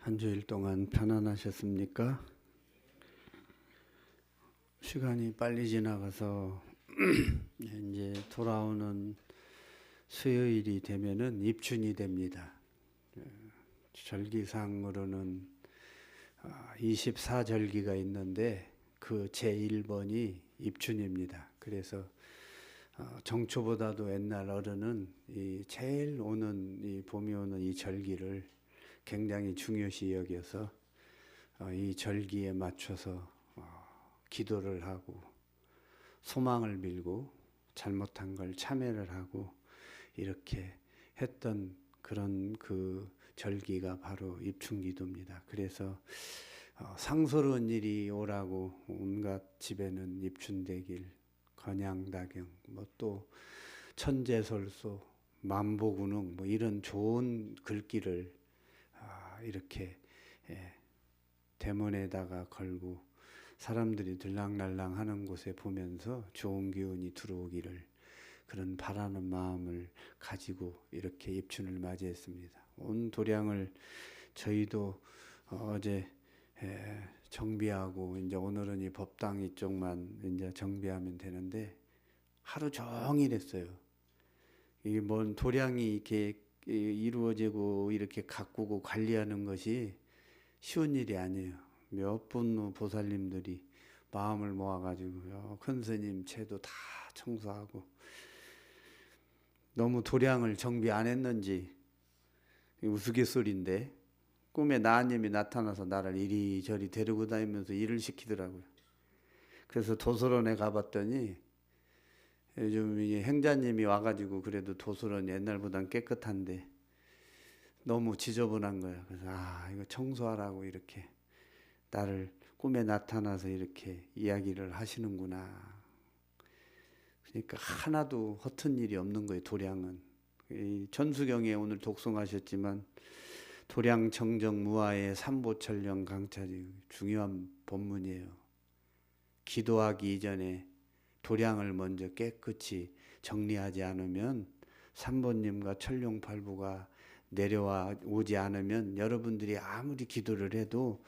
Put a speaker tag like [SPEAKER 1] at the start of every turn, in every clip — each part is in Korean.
[SPEAKER 1] 한 주일 동안 편안하셨습니까? 시간이 빨리 지나가서 이제 돌아오는 수요일이 되면은 입춘이 됩니다. 절기상으로는 24절기가 있는데 그 제1번이 입춘입니다. 그래서 정초보다도 옛날 어른은 이 제일 오는 이 봄이 오는 이 절기를 굉장히 중요시 여겨서 이 절기에 맞춰서 기도를 하고 소망을 빌고 잘못한 걸 참회를 하고 이렇게 했던 그런 그 절기가 바로 입춘기도입니다. 그래서 상소로운 일이 오라고 온갖 집에는 입춘대길, 건양다경, 뭐 또 천재설소, 만보군웅 뭐 이런 좋은 글귀를 이렇게 대문에다가 걸고 사람들이 들락날락 하는 곳에 보면서 좋은 기운이 들어오기를 그런 바라는 마음을 가지고 이렇게 입춘을 맞이했습니다. 온 도량을 저희도 어제 정비하고 이제 오늘은 이 법당 이쪽만 이제 정비하면 되는데 하루 종일 했어요. 이게 뭔 도량이 이렇게 이루어지고 이렇게 가꾸고 관리하는 것이 쉬운 일이 아니에요. 몇 분 보살님들이 마음을 모아가지고 큰 스님 채도 다 청소하고 너무 도량을 정비 안 했는지 우스갯소리인데 꿈에 나님이 나타나서 나를 이리저리 데리고 다니면서 일을 시키더라고요. 그래서 도서관에 가봤더니 요즘 이 행자님이 와가지고 그래도 도서관 옛날보단 깨끗한데 너무 지저분한 거야. 그래서 이거 청소하라고 이렇게 나를 꿈에 나타나서 이렇게 이야기를 하시는구나. 그러니까 하나도 허튼 일이 없는 거예요. 도량은 이 전수경에 오늘 독송하셨지만 도량 정정 무아의 삼보철령 강차지 중요한 본문이에요. 기도하기 이전에 도량을 먼저 깨끗이 정리하지 않으면 삼보님과 철룡팔부가 내려와 오지 않으면 여러분들이 아무리 기도를 해도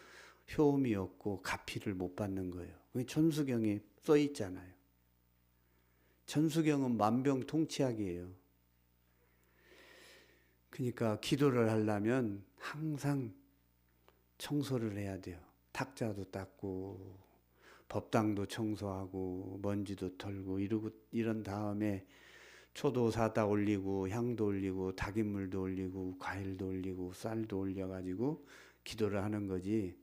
[SPEAKER 1] 효험이 없고 가피를 못 받는 거예요. 그게 천수경에 써 있잖아요. 천수경은 만병통치약이에요. 그러니까 기도를 하려면 항상 청소를 해야 돼요. 탁자도 닦고 법당도 청소하고 먼지도 털고 이런 다음에 초도 사다 올리고 향도 올리고 닭인물도 올리고 과일도 올리고 쌀도 올려가지고 기도를 하는 거지.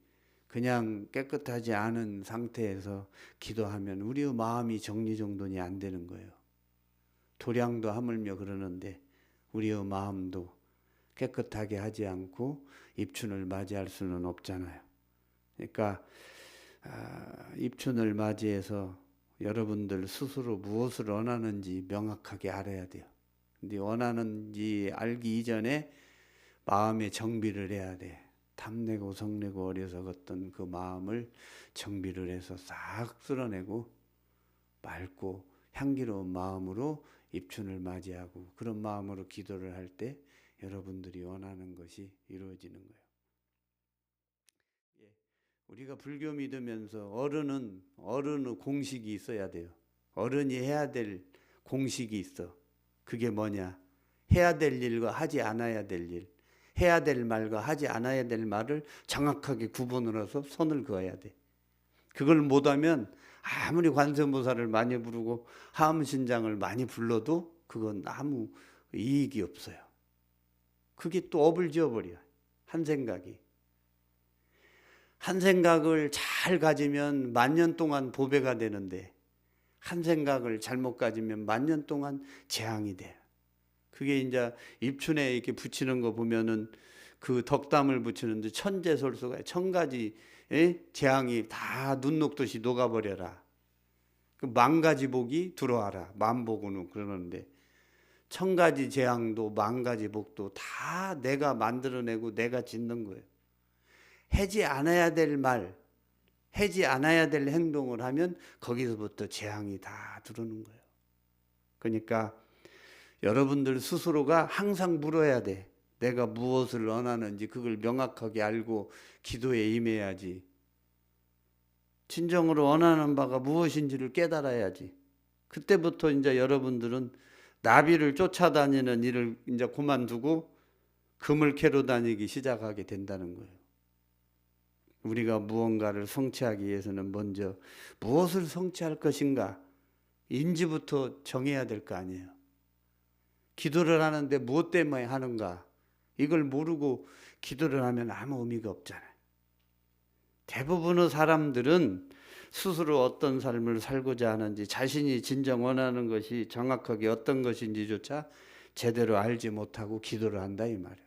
[SPEAKER 1] 그냥 깨끗하지 않은 상태에서 기도하면 우리의 마음이 정리정돈이 안 되는 거예요. 도량도 하물며 그러는데 우리의 마음도 깨끗하게 하지 않고 입춘을 맞이할 수는 없잖아요. 그러니까 입춘을 맞이해서 여러분들 스스로 무엇을 원하는지 명확하게 알아야 돼요. 근데 원하는지 알기 이전에 마음의 정비를 해야 돼. 탐내고 성내고 어리석었던 그 마음을 정비를 해서 싹 쓸어내고 맑고 향기로운 마음으로 입춘을 맞이하고 그런 마음으로 기도를 할 때 여러분들이 원하는 것이 이루어지는 거예요. 우리가 불교 믿으면서 어른의 공식이 있어야 돼요. 어른이 해야 될 공식이 있어. 그게 뭐냐? 해야 될 일과 하지 않아야 될 일, 해야 될 말과 하지 않아야 될 말을 정확하게 구분을 해서 선을 그어야 돼. 그걸 못하면 아무리 관세음보살을 많이 부르고 하음신장을 많이 불러도 그건 아무 이익이 없어요. 그게 또 업을 지어버려. 한 생각을 잘 가지면 만년 동안 보배가 되는데 한 생각을 잘못 가지면 만년 동안 재앙이 돼. 그게 이제 입춘에 이렇게 붙이는 거 보면은 그 덕담을 붙이는데 천재설소가 1000가지 재앙이 다 눈 녹듯이 녹아버려라. 그 10,000가지 복이 들어와라. 만복은 그러는데 1000가지 재앙도 10,000가지 복도 다 내가 만들어내고 내가 짓는 거예요. 하지 않아야 될 말, 하지 않아야 될 행동을 하면 거기서부터 재앙이 다 들어오는 거예요. 그러니까 여러분들 스스로가 항상 물어야 돼. 내가 무엇을 원하는지 그걸 명확하게 알고 기도에 임해야지. 진정으로 원하는 바가 무엇인지를 깨달아야지. 그때부터 이제 여러분들은 나비를 쫓아다니는 일을 이제 그만두고 금을 캐러 다니기 시작하게 된다는 거예요. 우리가 무언가를 성취하기 위해서는 먼저 무엇을 성취할 것인가 인지부터 정해야 될 거 아니에요. 기도를 하는데 무엇 때문에 하는가 이걸 모르고 기도를 하면 아무 의미가 없잖아요. 대부분의 사람들은 스스로 어떤 삶을 살고자 하는지 자신이 진정 원하는 것이 정확하게 어떤 것인지조차 제대로 알지 못하고 기도를 한다 이 말이에요.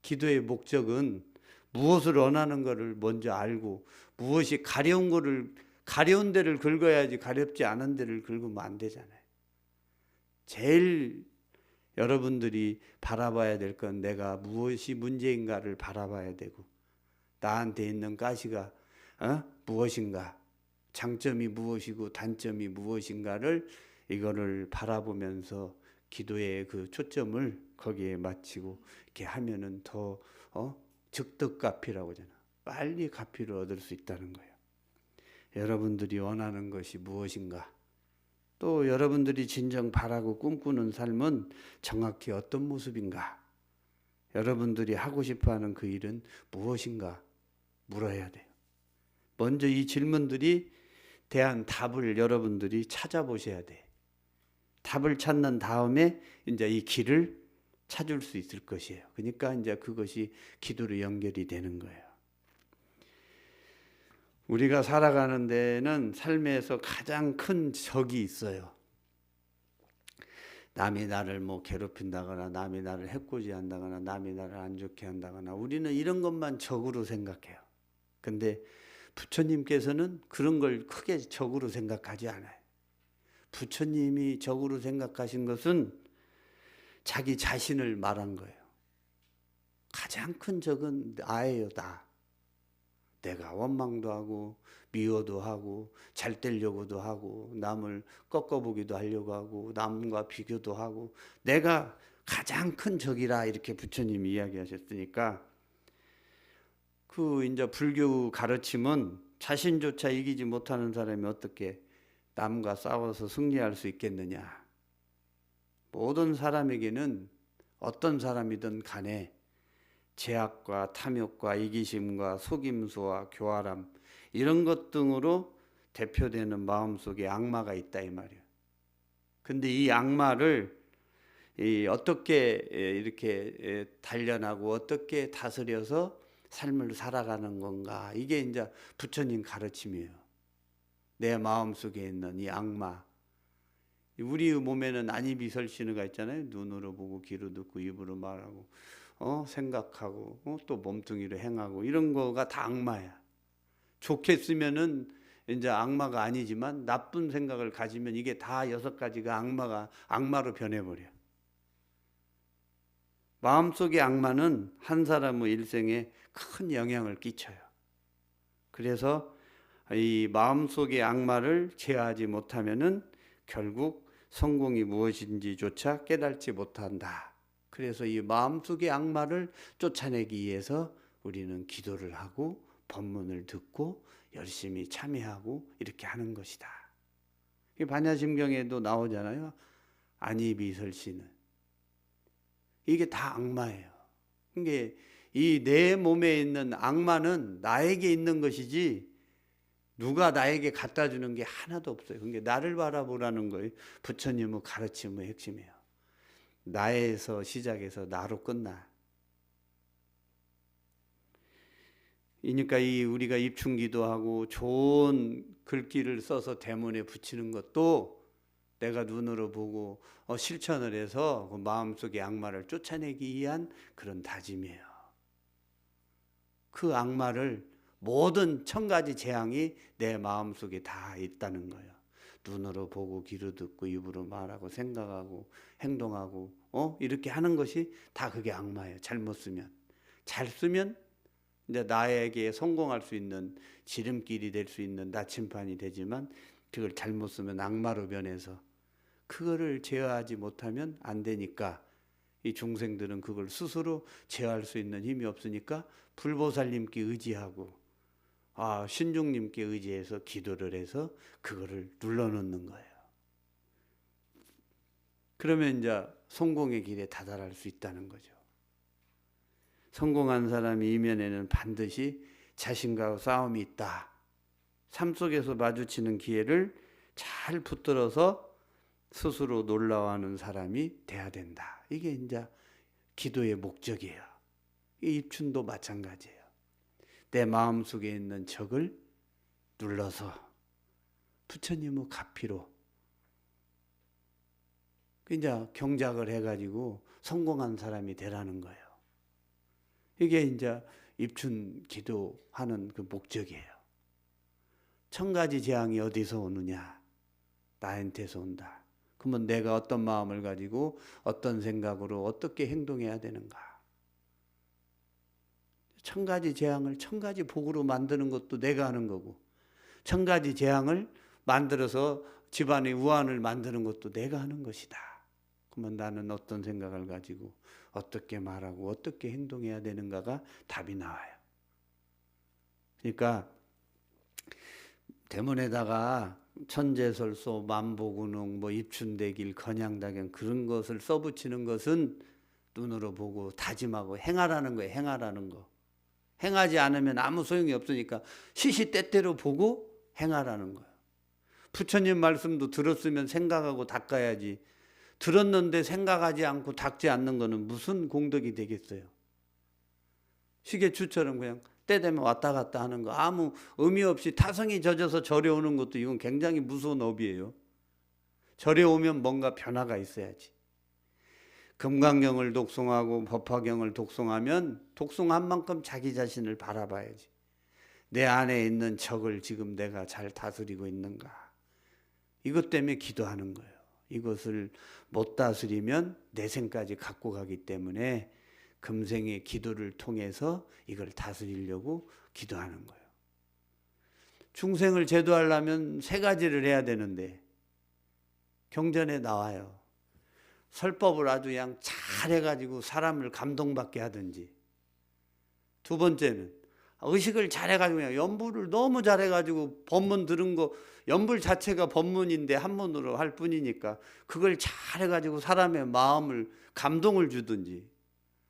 [SPEAKER 1] 기도의 목적은 무엇을 원하는 것을 먼저 알고 무엇이 가려운 데를 긁어야지 가렵지 않은 데를 긁으면 안 되잖아요. 제일 여러분들이 바라봐야 될 건 내가 무엇이 문제인가를 바라봐야 되고 나한테 있는 가시가 무엇인가, 장점이 무엇이고 단점이 무엇인가를 이거를 바라보면서 기도의 그 초점을 거기에 맞추고 이렇게 하면은 더 즉득가피라고 하잖아. 빨리 가피를 얻을 수 있다는 거예요. 여러분들이 원하는 것이 무엇인가? 또 여러분들이 진정 바라고 꿈꾸는 삶은 정확히 어떤 모습인가? 여러분들이 하고 싶어하는 그 일은 무엇인가? 물어야 돼요. 먼저 이 질문들이 대한 답을 여러분들이 찾아보셔야 돼. 답을 찾는 다음에 이제 이 길을 찾을 수 있을 것이에요. 그러니까 이제 그것이 기도로 연결이 되는 거예요. 우리가 살아가는 데는 삶에서 가장 큰 적이 있어요. 남이 나를 괴롭힌다거나 남이 나를 해코지한다거나 남이 나를 안 좋게 한다거나 우리는 이런 것만 적으로 생각해요. 근데 부처님께서는 그런 걸 크게 적으로 생각하지 않아요. 부처님이 적으로 생각하신 것은 자기 자신을 말한 거예요. 가장 큰 적은 나예요, 나. 내가 원망도 하고 미워도 하고 잘 되려고도 하고 남을 꺾어보기도 하려고 하고 남과 비교도 하고 내가 가장 큰 적이라 이렇게 부처님이 이야기하셨으니까 그 이제 불교 가르침은 자신조차 이기지 못하는 사람이 어떻게 남과 싸워서 승리할 수 있겠느냐. 모든 사람에게는 어떤 사람이든 간에 제약과 탐욕과 이기심과 속임수와 교활함 이런 것 등으로 대표되는 마음속에 악마가 있다 이 말이에요. 근데 이 악마를 어떻게 이렇게 단련하고 어떻게 다스려서 삶을 살아가는 건가 이게 이제 부처님 가르침이에요. 내 마음속에 있는 이 악마 우리 몸에는 안입이 설신의가 있잖아요. 눈으로 보고 귀로 듣고 입으로 말하고 생각하고 또 몸뚱이로 행하고 이런 거가 다 악마야. 좋게 쓰면은 이제 악마가 아니지만 나쁜 생각을 가지면 이게 다 6가지가 악마로 변해버려. 마음속의 악마는 한 사람의 일생에 큰 영향을 끼쳐요. 그래서 이 마음속의 악마를 제어하지 못하면은 결국 성공이 무엇인지조차 깨닫지 못한다. 그래서 이 마음속의 악마를 쫓아내기 위해서 우리는 기도를 하고 법문을 듣고 열심히 참여하고 이렇게 하는 것이다. 반야심경에도 나오잖아요. 안이비설신은 이게 다 악마예요. 이게 이 내 몸에 있는 악마는 나에게 있는 것이지 누가 나에게 갖다 주는 게 하나도 없어요. 그러니까 나를 바라보라는 거예요. 부처님의 가르침의 핵심이에요. 나에서 시작해서 나로 끝나. 그러니까 우리가 입춘기도 하고 좋은 글귀를 써서 대문에 붙이는 것도 내가 눈으로 보고 실천을 해서 그 마음속의 악마를 쫓아내기 위한 그런 다짐이에요. 그 악마를 모든 1000가지 재앙이 내 마음속에 다 있다는 거예요. 눈으로 보고 귀로 듣고 입으로 말하고 생각하고 행동하고 이렇게 하는 것이 다 그게 악마예요. 잘못 쓰면. 잘 쓰면 이제 나에게 성공할 수 있는 지름길이 될 수 있는 나침판이 되지만 그걸 잘못 쓰면 악마로 변해서 그거를 제어하지 못하면 안 되니까 이 중생들은 그걸 스스로 제어할 수 있는 힘이 없으니까 불보살님께 의지하고 신중님께 의지해서 기도를 해서 그거를 눌러놓는 거예요. 그러면 이제 성공의 길에 다다를 수 있다는 거죠. 성공한 사람이 이면에는 반드시 자신과 싸움이 있다. 삶 속에서 마주치는 기회를 잘 붙들어서 스스로 놀라워하는 사람이 돼야 된다. 이게 이제 기도의 목적이에요. 이 입춘도 마찬가지예요. 내 마음속에 있는 적을 눌러서 부처님의 가피로 이제 경작을 해가지고 성공한 사람이 되라는 거예요. 이게 이제 입춘 기도하는 그 목적이에요. 1000가지 재앙이 어디서 오느냐? 나한테서 온다. 그러면 내가 어떤 마음을 가지고 어떤 생각으로 어떻게 행동해야 되는가? 1000가지 재앙을 1000가지 복으로 만드는 것도 내가 하는 거고 1000가지 재앙을 만들어서 집안의 우환을 만드는 것도 내가 하는 것이다. 그러면 나는 어떤 생각을 가지고 어떻게 말하고 어떻게 행동해야 되는가가 답이 나와요. 그러니까 대문에다가 천재설소, 만보군웅, 입춘대길, 건양다경 그런 것을 써붙이는 것은 눈으로 보고 다짐하고 행하라는 거예요. 행하라는 거. 행하지 않으면 아무 소용이 없으니까 시시때때로 보고 행하라는 거예요. 부처님 말씀도 들었으면 생각하고 닦아야지. 들었는데 생각하지 않고 닦지 않는 거는 무슨 공덕이 되겠어요. 시계추처럼 그냥 때 되면 왔다 갔다 하는 거 아무 의미 없이 타성이 젖어서 절에 오는 것도 이건 굉장히 무서운 업이에요. 절에 오면 뭔가 변화가 있어야지. 금강경을 독송하고 법화경을 독송하면 독송한 만큼 자기 자신을 바라봐야지. 내 안에 있는 적을 지금 내가 잘 다스리고 있는가. 이것 때문에 기도하는 거예요. 이것을 못 다스리면 내생까지 갖고 가기 때문에 금생의 기도를 통해서 이걸 다스리려고 기도하는 거예요. 중생을 제도하려면 3가지를 해야 되는데 경전에 나와요. 설법을 아주 그냥 잘해가지고 사람을 감동받게 하든지, 2번째는 의식을 잘해가지고 그냥 연불을 너무 잘해가지고 법문 들은 거 연불 자체가 법문인데 한문으로 할 뿐이니까 그걸 잘해가지고 사람의 마음을 감동을 주든지,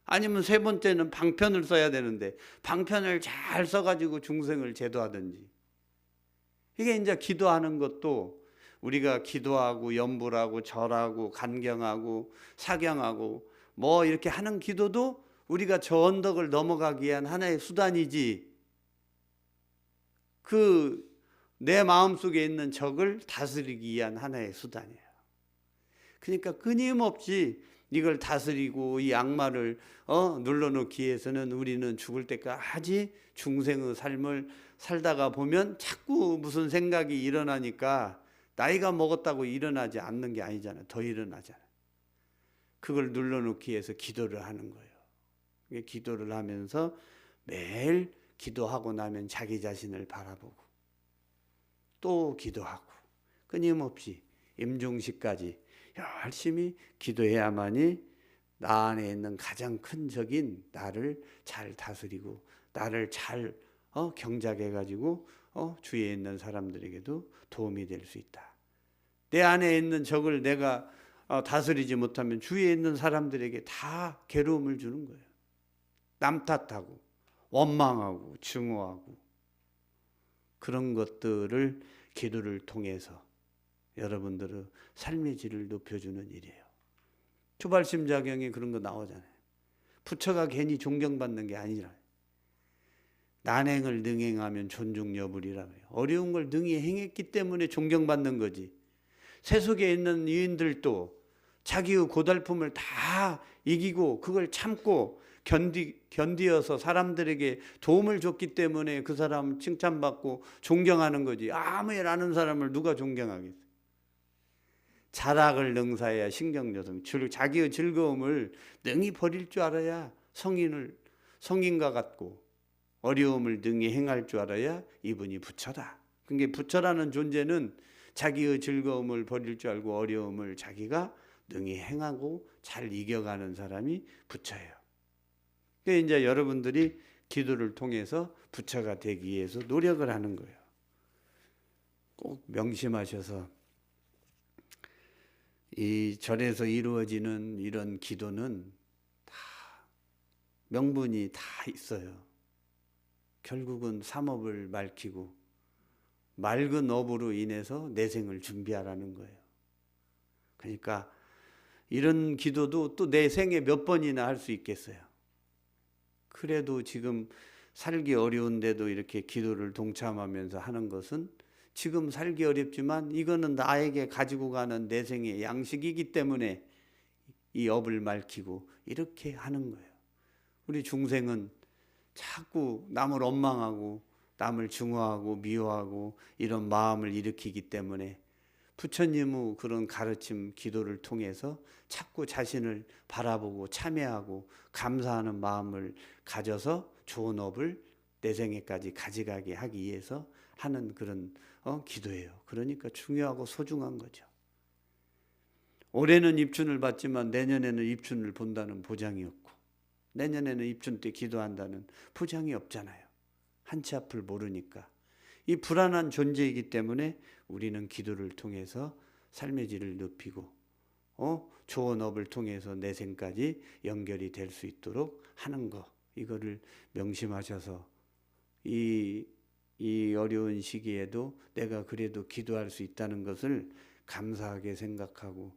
[SPEAKER 1] 아니면 3번째는 방편을 써야 되는데 방편을 잘 써가지고 중생을 제도하든지. 이게 이제 기도하는 것도 우리가 기도하고 연불하고 절하고 간경하고 사경하고 이렇게 하는 기도도 우리가 저 언덕을 넘어가기 위한 하나의 수단이지, 내 마음속에 있는 적을 다스리기 위한 하나의 수단이에요. 그러니까 끊임없이 이걸 다스리고 이 악마를 눌러놓기 위해서는 우리는 죽을 때까지 중생의 삶을 살다가 보면 자꾸 무슨 생각이 일어나니까 나이가 먹었다고 일어나지 않는 게 아니잖아요. 더 일어나잖아요. 그걸 눌러놓기 위해서 기도를 하는 거예요. 기도를 하면서 매일 기도하고 나면 자기 자신을 바라보고 또 기도하고 끊임없이 임종시까지 열심히 기도해야만이 나 안에 있는 가장 큰 적인 나를 잘 다스리고 나를 잘 경작해가지고 주위에 있는 사람들에게도 도움이 될 수 있다. 내 안에 있는 적을 내가 다스리지 못하면 주위에 있는 사람들에게 다 괴로움을 주는 거예요. 남 탓하고 원망하고 증오하고 그런 것들을 기도를 통해서 여러분들의 삶의 질을 높여주는 일이에요. 초발심자경에 그런 거 나오잖아요. 부처가 괜히 존경받는 게 아니라 난행을 능행하면 존중여부리라며, 어려운 걸 능히 행했기 때문에 존경받는 거지. 세속에 있는 유인들도 자기의 고달픔을 다 이기고 그걸 참고 견디어서 사람들에게 도움을 줬기 때문에 그 사람 칭찬받고 존경하는 거지. 아무 일 아는 사람을 누가 존경하겠어요. 자락을 능사해야 신경여성, 자기의 즐거움을 능히 버릴 줄 알아야 성인과 같고 어려움을 능히 행할 줄 알아야 이분이 부처다. 그러니까 부처라는 존재는 자기의 즐거움을 버릴 줄 알고 어려움을 자기가 능히 행하고 잘 이겨가는 사람이 부처예요. 그러니까 이제 여러분들이 기도를 통해서 부처가 되기 위해서 노력을 하는 거예요. 꼭 명심하셔서 이 절에서 이루어지는 이런 기도는 다 명분이 다 있어요. 결국은 삼업을 밝히고 맑은 업으로 인해서 내생을 준비하라는 거예요. 그러니까 이런 기도도 또 내 생에 몇 번이나 할 수 있겠어요. 그래도 지금 살기 어려운데도 이렇게 기도를 동참하면서 하는 것은 지금 살기 어렵지만 이거는 나에게 가지고 가는 내 생의 양식이기 때문에 이 업을 밝히고 이렇게 하는 거예요. 우리 중생은 자꾸 남을 원망하고 남을 증오하고 미워하고 이런 마음을 일으키기 때문에 부처님의 그런 가르침 기도를 통해서 자꾸 자신을 바라보고 참여하고 감사하는 마음을 가져서 좋은 업을 내 생에까지 가져가게 하기 위해서 하는 그런 기도예요. 그러니까 중요하고 소중한 거죠. 올해는 입춘을 받지만 내년에는 입춘을 본다는 보장이 없고 내년에는 입춘 때 기도한다는 보장이 없잖아요. 한치 앞을 모르니까. 이 불안한 존재이기 때문에 우리는 기도를 통해서 삶의 질을 높이고 좋은 업을 통해서 내생까지 연결이 될 수 있도록 하는 거, 이거를 명심하셔서 이 어려운 시기에도 내가 그래도 기도할 수 있다는 것을 감사하게 생각하고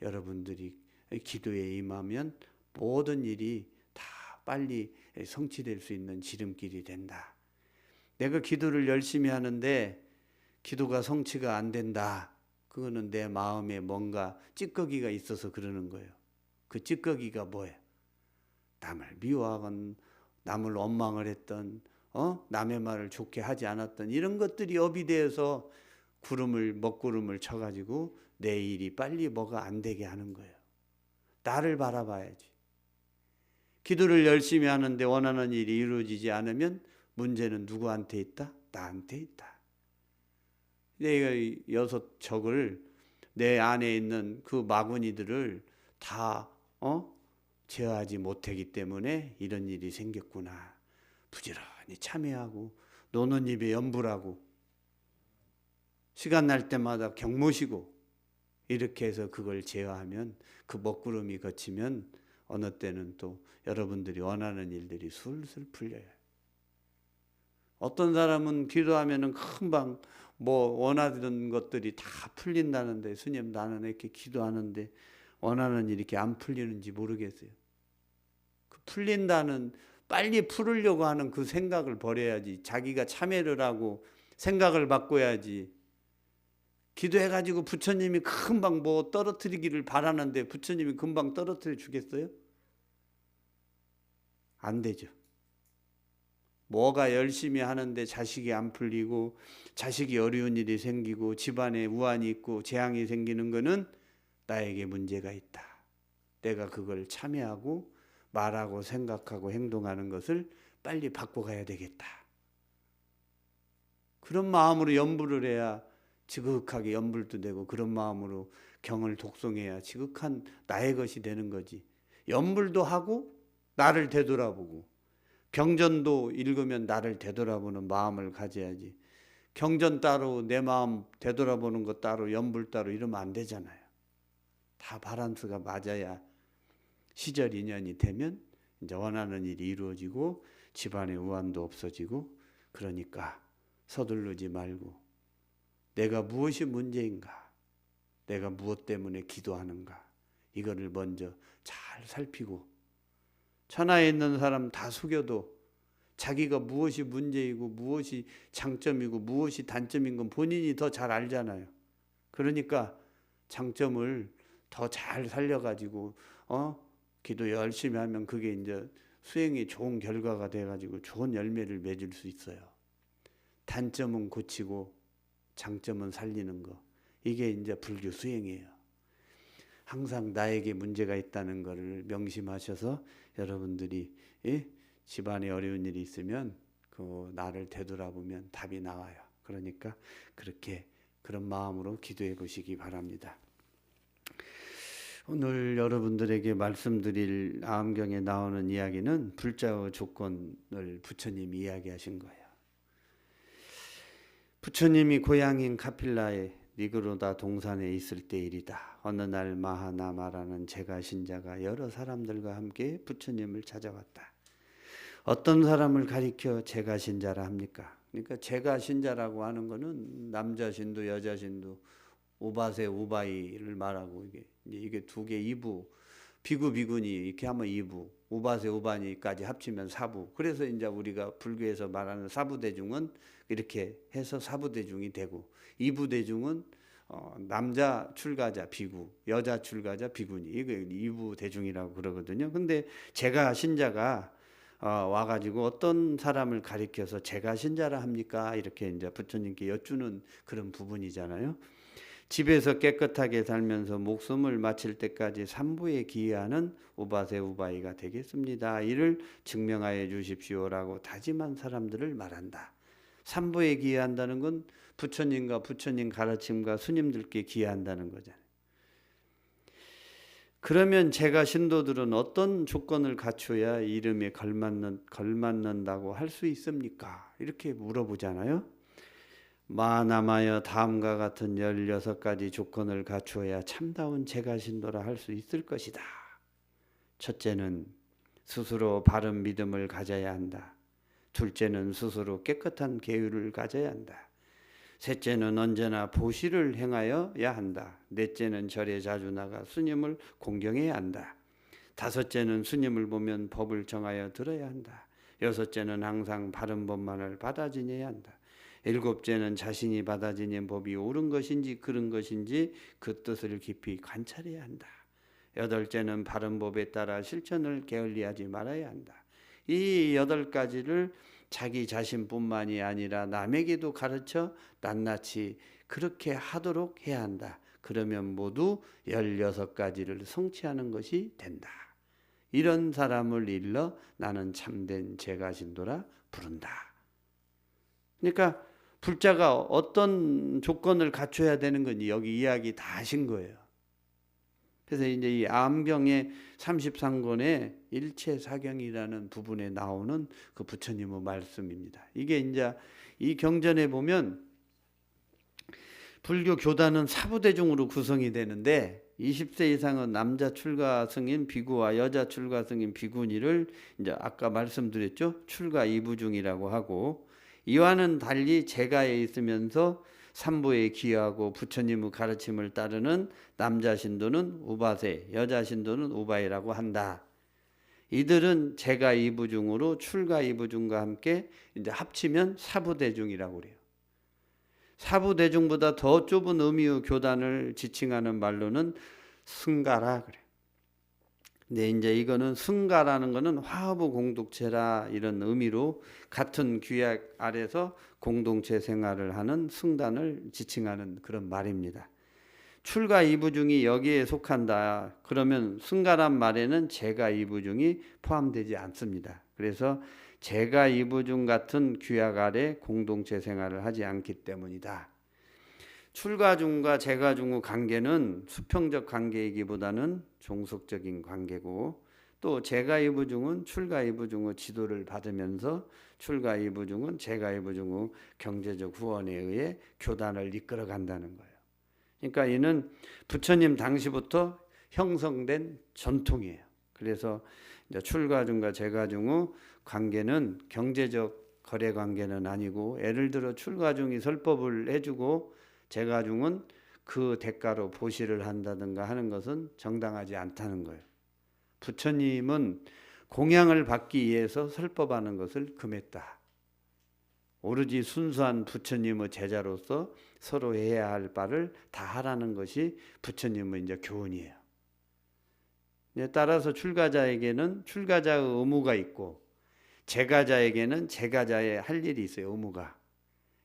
[SPEAKER 1] 여러분들이 기도에 임하면 모든 일이 다 빨리 성취될 수 있는 지름길이 된다. 내가 기도를 열심히 하는데 기도가 성취가 안 된다. 그거는 내 마음에 뭔가 찌꺼기가 있어서 그러는 거예요. 그 찌꺼기가 뭐예요? 남을 미워하건 남을 원망을 했던 남의 말을 좋게 하지 않았던 이런 것들이 업이 되어서 먹구름을 쳐가지고 내 일이 빨리 뭐가 안 되게 하는 거예요. 나를 바라봐야지. 기도를 열심히 하는데 원하는 일이 이루어지지 않으면 문제는 누구한테 있다? 나한테 있다. 내가 6척을 내 안에 있는 그 마구니들을 다 제어하지 못하기 때문에 이런 일이 생겼구나. 부지런히 참여하고 노는 입에 염불하고 시간 날 때마다 경모시고 이렇게 해서 그걸 제어하면 그 먹구름이 거치면 어느 때는 또 여러분들이 원하는 일들이 술술 풀려요. 어떤 사람은 기도하면은 금방 원하던 것들이 다 풀린다는데 스님 나는 이렇게 기도하는데 원하는 일이 이렇게 안 풀리는지 모르겠어요. 그 풀린다는 빨리 풀으려고 하는 그 생각을 버려야지. 자기가 참여를 하고 생각을 바꿔야지. 기도해가지고 부처님이 금방 떨어뜨리기를 바라는데 부처님이 금방 떨어뜨려 주겠어요? 안 되죠. 뭐가 열심히 하는데 자식이 안 풀리고 자식이 어려운 일이 생기고 집안에 우환이 있고 재앙이 생기는 것은 나에게 문제가 있다. 내가 그걸 참여하고 말하고 생각하고 행동하는 것을 빨리 바꿔가야 되겠다. 그런 마음으로 염불을 해야 지극하게 염불도 되고 그런 마음으로 경을 독송해야 지극한 나의 것이 되는 거지. 염불도 하고 나를 되돌아보고 경전도 읽으면 나를 되돌아보는 마음을 가져야지. 경전 따로 내 마음 되돌아보는 것 따로 염불 따로 이러면 안 되잖아요. 다 바란스가 맞아야 시절 인연이 되면 이제 원하는 일이 이루어지고 집안의 우환도 없어지고 그러니까 서두르지 말고 내가 무엇이 문제인가? 내가 무엇 때문에 기도하는가? 이거를 먼저 잘 살피고 천하에 있는 사람 다 속여도 자기가 무엇이 문제이고 무엇이 장점이고 무엇이 단점인 건 본인이 더 잘 알잖아요. 그러니까 장점을 더 잘 살려가지고 기도 열심히 하면 그게 이제 수행이 좋은 결과가 돼가지고 좋은 열매를 맺을 수 있어요. 단점은 고치고 장점은 살리는 거. 이게 이제 불교 수행이에요. 항상 나에게 문제가 있다는 것을 명심하셔서 여러분들이 집안에 어려운 일이 있으면 그 나를 되돌아보면 답이 나와요. 그러니까 그런 마음으로 기도해 보시기 바랍니다. 오늘 여러분들에게 말씀드릴 암경에 나오는 이야기는 불자의 조건을 부처님이 이야기하신 거예요. 부처님이 고향인 카필라의 니그로다 동산에 있을 때 일이다. 어느 날 마하나마라는 제가 신자가 여러 사람들과 함께 부처님을 찾아왔다. 어떤 사람을 가리켜 제가 신자라 합니까? 그러니까 제가 신자라고 하는 거는 남자 신도, 여자 신도, 오바세, 오바이를 말하고 이게 두 개 이부, 비구, 비구니 이렇게 하면 이부, 오바세, 오바니까지 합치면 사부. 그래서 이제 우리가 불교에서 말하는 사부대중은 이렇게 해서 사부대중이 되고, 이부대중은 남자 출가자 비구, 여자 출가자 비구니, 이거 이부대중이라고 그러거든요. 근데 제가 신자가 와가지고 어떤 사람을 가리켜서 제가 신자라 합니까? 이렇게 이제 부처님께 여쭈는 그런 부분이잖아요. 집에서 깨끗하게 살면서 목숨을 마칠 때까지 삼부에 기여하는 우바세 우바이가 되겠습니다. 이를 증명하여 주십시오라고 다짐한 사람들을 말한다. 삼부에 기여한다는 건 부처님과 부처님 가르침과 스님들께 기여한다는 거잖아요. 그러면 제가 신도들은 어떤 조건을 갖춰야 이름에 걸맞는다고 할 수 있습니까? 이렇게 물어보잖아요. 마나마여 다음과 같은 16가지 조건을 갖추어야 참다운 제가 신도라 할 수 있을 것이다. 첫째는 스스로 바른 믿음을 가져야 한다. 둘째는 스스로 깨끗한 계율을 가져야 한다. 셋째는 언제나 보시를 행하여야 한다. 넷째는 절에 자주 나가 스님을 공경해야 한다. 다섯째는 스님을 보면 법을 정하여 들어야 한다. 여섯째는 항상 바른 법만을 받아 지내야 한다. 일곱째는 자신이 받아 지닌 법이 옳은 것인지 그른 것인지 그 뜻을 깊이 관찰해야 한다. 여덟째는 바른 법에 따라 실천을 게을리하지 말아야 한다. 이 8가지를 자기 자신뿐만이 아니라 남에게도 가르쳐 낱낱이 그렇게 하도록 해야 한다. 그러면 모두 16가지를 성취하는 것이 된다. 이런 사람을 일러 나는 참된 제가신도라 부른다. 그러니까 불자가 어떤 조건을 갖춰야 되는 건지 여기 이야기 다 하신 거예요. 그래서 이제 이 암경의 33권의 일체사경이라는 부분에 나오는 그 부처님의 말씀입니다. 이게 이제 이 경전에 보면 불교 교단은 사부대중으로 구성이 되는데 20세 이상은 남자 출가 승인 비구와 여자 출가 승인 비구니를 이제 아까 말씀드렸죠. 출가 이부중이라고 하고, 이와는 달리 제가에 있으면서 삼부에 기여하고 부처님의 가르침을 따르는 남자 신도는 우바세, 여자 신도는 우바이라고 한다. 이들은 제가 이부중으로 출가 이부중과 함께 이제 합치면 사부대중이라고 그래요. 사부대중보다 더 좁은 의미의 교단을 지칭하는 말로는 승가라 그래요. 근데 이제 이거는 승가라는 거는 화합의 공동체라 이런 의미로 같은 규약 아래서 공동체 생활을 하는 승단을 지칭하는 그런 말입니다. 출가 이부중이 여기에 속한다. 그러면 승가란 말에는 제가 이부중이 포함되지 않습니다. 그래서 제가 이부중 같은 규약 아래 공동체 생활을 하지 않기 때문이다. 출가중과 제가중의 관계는 수평적 관계이기보다는 종속적인 관계고, 또 제가이부중은 출가이부중의 지도를 받으면서 출가이부중은 제가이부중의 경제적 후원에 의해 교단을 이끌어 간다는 거예요. 그러니까 이는 부처님 당시부터 형성된 전통이에요. 그래서 이제 출가중과 제가중의 관계는 경제적 거래 관계는 아니고, 예를 들어 출가중이 설법을 해주고 제가중은 그 대가로 보시를 한다든가 하는 것은 정당하지 않다는 거예요. 부처님은 공양을 받기 위해서 설법하는 것을 금했다. 오로지 순수한 부처님의 제자로서 서로 해야 할 바를 다 하라는 것이 부처님의 이제 교훈이에요. 따라서 출가자에게는 출가자의 의무가 있고, 제가자에게는 제가자의 할 일이 있어요. 의무가.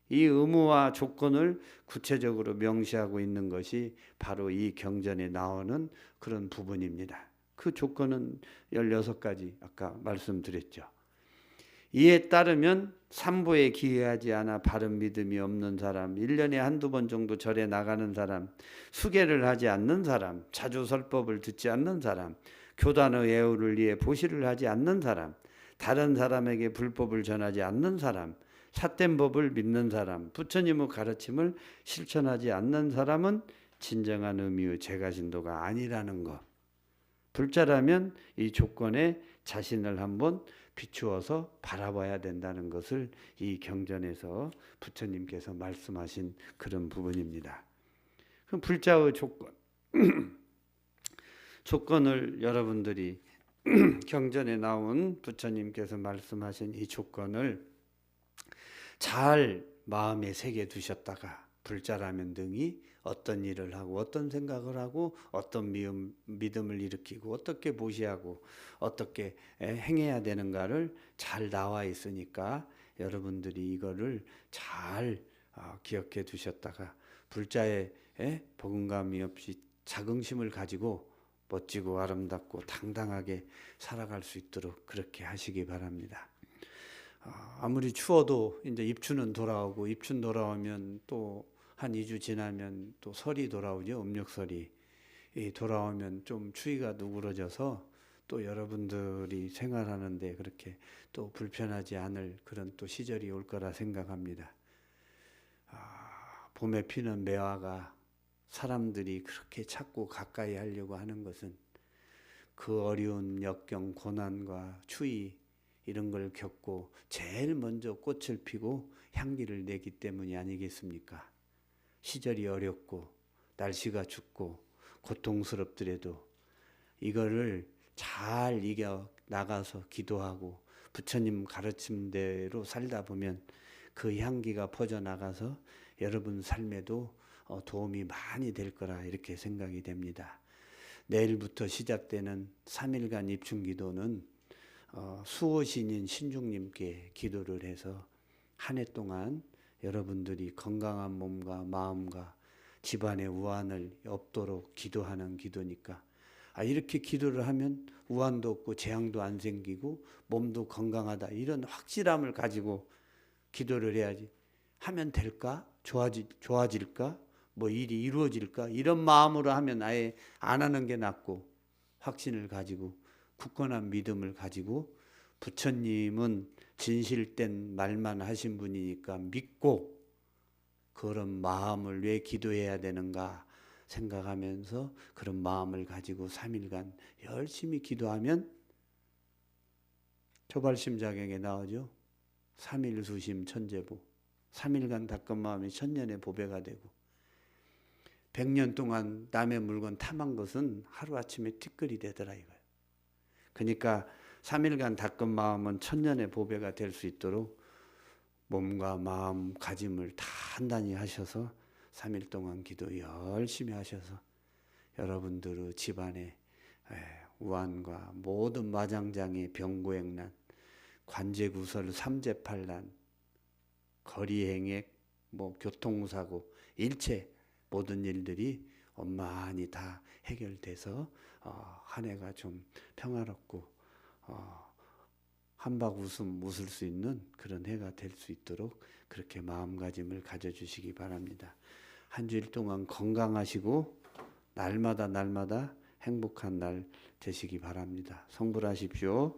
[SPEAKER 1] 이 의무와 조건을 구체적으로 명시하고 있는 것이 바로 이 경전에 나오는 그런 부분입니다. 그 조건은 16가지 아까 말씀드렸죠. 이에 따르면 삼보에 기회하지 않아 바른 믿음이 없는 사람, 1년에 한두 번 정도 절에 나가는 사람, 수계를 하지 않는 사람, 자주 설법을 듣지 않는 사람, 교단의 예우를 위해 보시를 하지 않는 사람, 다른 사람에게 불법을 전하지 않는 사람, 삿된 법을 믿는 사람, 부처님의 가르침을 실천하지 않는 사람은 진정한 의미의 제가신도가 아니라는 것. 불자라면 이 조건에 자신을 한번 비추어서 바라봐야 된다는 것을 이 경전에서 부처님께서 말씀하신 그런 부분입니다. 그럼 불자의 조건, 조건을 여러분들이 경전에 나온 부처님께서 말씀하신 이 조건을 잘 마음에 새겨 두셨다가 불자라면 등이 어떤 일을 하고 어떤 생각을 하고 어떤 믿음을 일으키고 어떻게 보시하고 어떻게 행해야 되는가를 잘 나와 있으니까 여러분들이 이거를 잘 기억해 두셨다가 불자의 버금감이 없이 자긍심을 가지고 멋지고 아름답고 당당하게 살아갈 수 있도록 그렇게 하시기 바랍니다. 아무리 추워도 이제 입추는 돌아오고 입춘 돌아오면 또 한 2주 지나면 또 설이 돌아오죠. 음력설이 돌아오면 좀 추위가 누그러져서 또 여러분들이 생활하는데 그렇게 또 불편하지 않을 그런 또 시절이 올 거라 생각합니다. 봄에 피는 매화가 사람들이 그렇게 찾고 가까이 하려고 하는 것은 그 어려운 역경, 고난과 추위 이런 걸 겪고 제일 먼저 꽃을 피고 향기를 내기 때문이 아니겠습니까? 시절이 어렵고 날씨가 춥고 고통스럽더라도 이거를 잘 이겨 나가서 기도하고 부처님 가르침대로 살다 보면 그 향기가 퍼져나가서 여러분 삶에도 도움이 많이 될 거라 이렇게 생각이 됩니다. 내일부터 시작되는 3일간 입춘기도는 수호신인 신중님께 기도를 해서 한 해 동안 여러분들이 건강한 몸과 마음과 집안의 우환을 없도록 기도하는 기도니까 이렇게 기도를 하면 우환도 없고 재앙도 안 생기고 몸도 건강하다 이런 확실함을 가지고 기도를 해야지. 하면 될까? 좋아질까? 뭐 일이 이루어질까? 이런 마음으로 하면 아예 안 하는 게 낫고 확신을 가지고 굳건한 믿음을 가지고 부처님은 진실된 말만 하신 분이니까 믿고 그런 마음을 왜 기도해야 되는가 생각하면서 그런 마음을 가지고 3일간 열심히 기도하면 조발심자경에 나오죠. 3일 수심 천재보 3일간 닦은 마음이 천년의 보배가 되고 100년 동안 남의 물건 탐한 것은 하루아침에 티끌이 되더라 이거예요. 그러니까 3일간 닦은 마음은 천년의 보배가 될 수 있도록 몸과 마음 가짐을 단단히 하셔서 3일 동안 기도 열심히 하셔서 여러분들의 집안에 우환과 모든 마장장애 병고행난 관제구설 삼재팔난 거리행액 교통사고 일체 모든 일들이 원만히 다 해결돼서 한 해가 좀 평화롭고 한박 웃을 수 있는 그런 해가 될 수 있도록 그렇게 마음가짐을 가져주시기 바랍니다. 한 주일 동안 건강하시고 날마다 행복한 날 되시기 바랍니다. 성불하십시오.